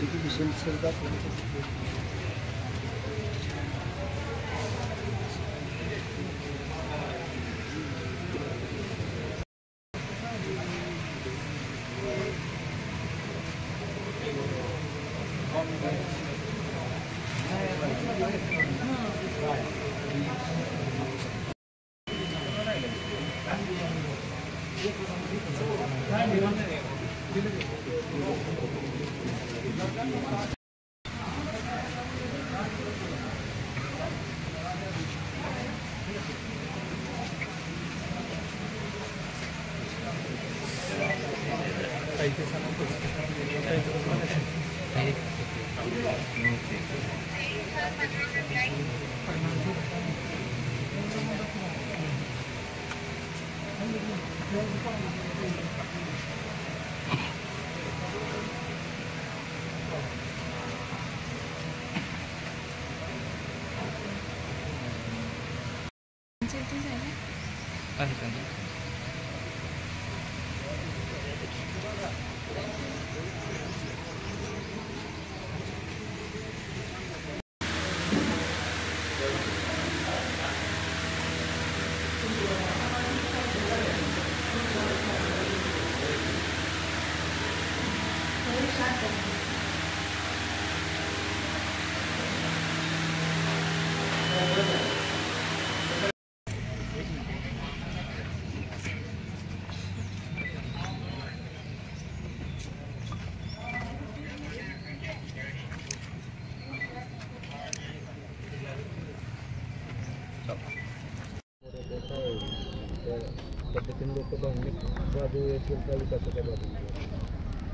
की विषय सर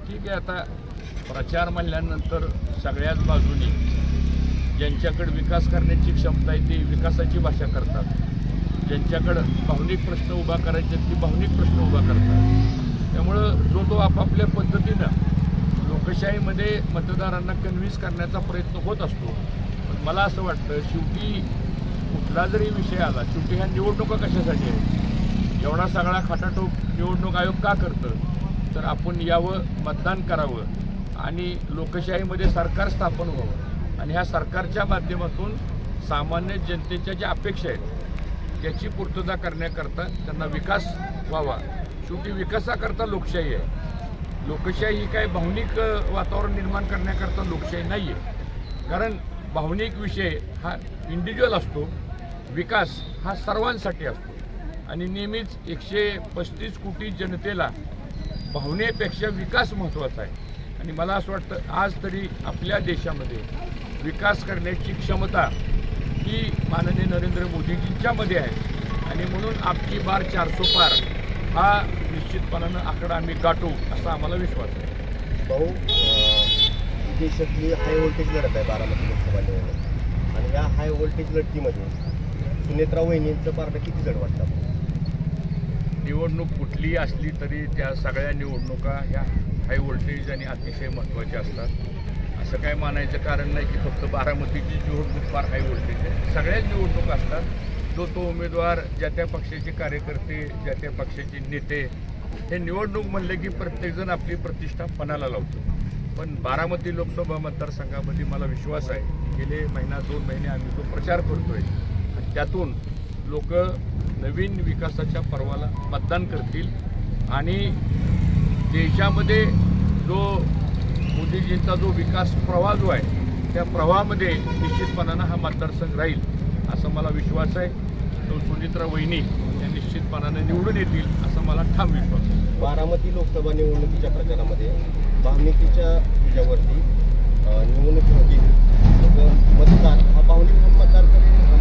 ठीक आहे. आता प्रचार म्हणल्यानंतर सगळ्याच बाजूनी ज्यांच्याकडे विकास करण्याची क्षमता आहे ती विकासाची भाषा करतात, ज्यांच्याकडं भावनिक प्रश्न उभा करायचे ती भावनिक प्रश्न उभा करतात. त्यामुळं जो तो आपापल्या पद्धतीनं लोकशाहीमध्ये मतदारांना कन्व्हिन्स करण्याचा प्रयत्न होत असतो. पण मला असं वाटतं शेवटी कुठला जरी विषय आला, शेवटी ह्या निवडणुका कशासाठी आहेत? एवढा सगळा खटाटोप निवडणूक आयोग का करतं? तर आपण यावं, मतदान करावं आणि लोकशाहीमध्ये सरकार स्थापन व्हावं आणि ह्या सरकारच्या माध्यमातून सामान्य जनतेच्या ज्या अपेक्षा आहेत त्याची पूर्तता करण्याकरता त्यांना विकास व्हावा. शेवटी विकासाकरता लोकशाही आहे. लोकशाही ही काय भावनिक वातावरण निर्माण करण्याकरता लोकशाही नाही आहे. कारण भावनिक विषय हा इंडिव्हिज्युअल असतो, विकास हा सर्वांसाठी असतो आणि नेहमीच 135 कोटी जनतेला भावनेपेक्षा विकास महत्त्वाचा आहे. आणि मला असं वाटतं आज तरी आपल्या देशामध्ये विकास करण्याची क्षमता ही माननीय नरेंद्र मोदीजींच्यामध्ये आहे आणि म्हणून आपकी बार 400 पार हा निश्चितपणानं आकडा आम्ही गाठू असा आम्हाला विश्वास आहे. भाऊ, देशातली हाय व्होल्टेज लढत आहे बारामती लोकसभा निवडणूक आणि या हाय व्होल्टेज लढतीमध्ये सुनेत्रा वहिनींचं पारडं किती जड वाटतं? निवडणूक कुठलीही असली तरी त्या सगळ्या निवडणुका ह्या हाय व्होल्टेज आणि अतिशय महत्त्वाच्या असतात. असं काय मानायचं कारण नाही की फक्त बारामतीची निवडणूक फार हाय व्होल्टेज आहे. सगळ्याच निवडणुका असतात. तो उमेदवार, ज्या त्या पक्षाचे कार्यकर्ते, ज्या त्या पक्षाचे नेते, हे निवडणूक म्हणले की प्रत्येकजण आपली प्रतिष्ठा पणाला लावतो. पण बारामती लोकसभा मतदारसंघामध्ये मला विश्वास आहे गेले महिना 2 महिने आम्ही तो प्रचार करतोय आणि त्यातून लोक नवीन विकासाच्या पर्वाला मतदान करतील आणि देशामध्ये जो मोदीजींचा जो विकास प्रवाह जो आहे त्या प्रवाहामध्ये निश्चितपणानं हा मतदारसंघ राहील असं मला विश्वास आहे. तो सुनेत्रा वहिनी या निश्चितपणानं निवडून येतील असं मला ठाम विश्वास आहे. बारामती लोकसभा निवडणुकीच्या प्रचारामध्ये भावनिकीच्या ह्याच्यावरती निवडणूक होती. मतदार हा भावनिक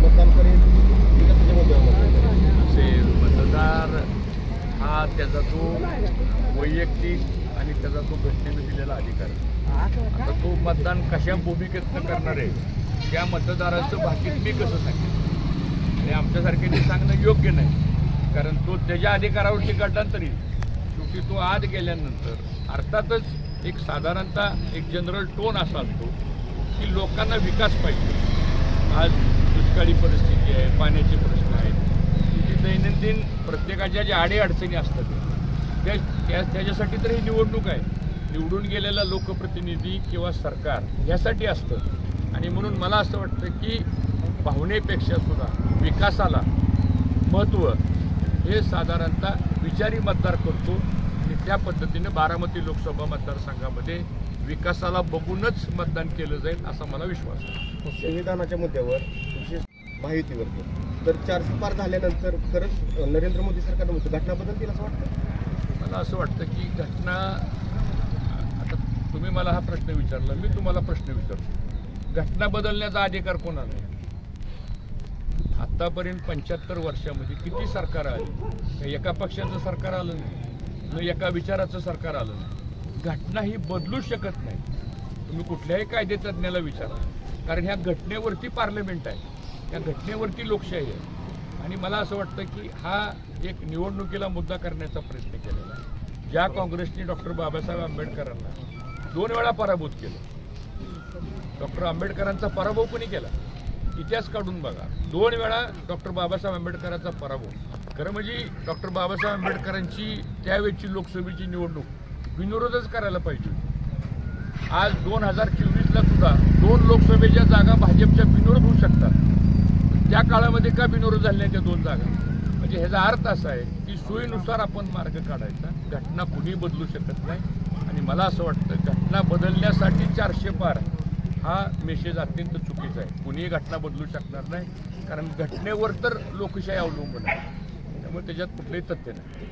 मतदान करेल विकासाच्या मुद्द्यावर असेल. मतदार हा त्याचा तो वैयक्तिक आणि त्याचा तो घटनेनं दिलेला अधिकार आहे. आता तो मतदान कशा भूमिकेतनं करणार आहे त्या मतदाराचं भाकीत मी कसं सांगेन आणि आमच्यासारख्यांनी सांगणं योग्य नाही. कारण तो त्याच्या अधिकारावरती गटांतर येईल. शेवटी तो आत गेल्यानंतर अर्थातच एक साधारणतः एक जनरल टोन असा असतो की लोकांना विकास पाहिजे. आज दुष्काळी परिस्थिती आहे, पाण्याचे प्रश्न आहेत, दैनंदिन प्रत्येकाच्या ज्या अडीअडचणी असतात त्याच्यासाठी तर ही निवडणूक आहे. निवडून गेलेला लोकप्रतिनिधी किंवा सरकार यासाठी असतं आणि म्हणून मला असं वाटतं की भावनेपेक्षा सुद्धा विकासाला महत्त्व हे साधारणतः विचारी मतदार करतो आणि त्या पद्धतीने बारामती लोकसभा मतदारसंघामध्ये विकासाला बघूनच मतदान केलं जाईल असा मला विश्वास आहे. संविधानाच्या मुद्द्यावर विशेष माहितीवरती तर 400 पार झाल्यानंतर खरंच नरेंद्र मोदी सरकारनं घटना बदलतील असं वाटतं? मला असं वाटतं की घटना, आता तुम्ही मला हा प्रश्न विचारला, मी तुम्हाला प्रश्न विचारतो, घटना बदलण्याचा अधिकार कोणाला आहे? आत्तापर्यंत 75 वर्षामध्ये किती सरकार आली? एका पक्षाचं सरकार आलं नाही, न एका विचाराचं सरकार आलं नाही. घटना ही बदलू शकत नाही. तुम्ही कुठल्याही कायदेतज्ञाला विचारा, कारण ह्या घटनेवरती पार्लमेंट आहे, या घटनेवरती लोकशाही आहे. आणि मला असं वाटतं की हा एक निवडणुकीला मुद्दा करण्याचा प्रयत्न केलेला आहे. ज्या काँग्रेसने डॉक्टर बाबासाहेब आंबेडकरांना 2 वेळा पराभूत केलं, डॉक्टर आंबेडकरांचा पराभव कोणी केला? इतिहास काढून बघा. 2 वेळा डॉक्टर बाबासाहेब आंबेडकरांचा पराभव. खरं म्हणजे डॉक्टर बाबासाहेब आंबेडकरांची त्यावेळची लोकसभेची निवडणूक बिनविरोधच करायला पाहिजे. आज 2024ला सुद्धा 2 लोकसभेच्या जागा भाजपच्या बिनविरोध होऊ शकतात. त्या काळामध्ये का बिनविरोध झाल्या त्या 2 जागा? म्हणजे ह्याचा अर्थ असा आहे की सोयीनुसार आपण मार्ग काढायचा. घटना कुणी बदलू शकत नाही आणि मला असं वाटतं घटना बदलण्यासाठी 400 पार हा मेसेज अत्यंत चुकीचा आहे. कुणीही घटना बदलू शकणार नाही, कारण घटनेवर तर लोकशाही अवलंबून आहे. त्यामुळे त्याच्यात कुठलंही तथ्य नाही.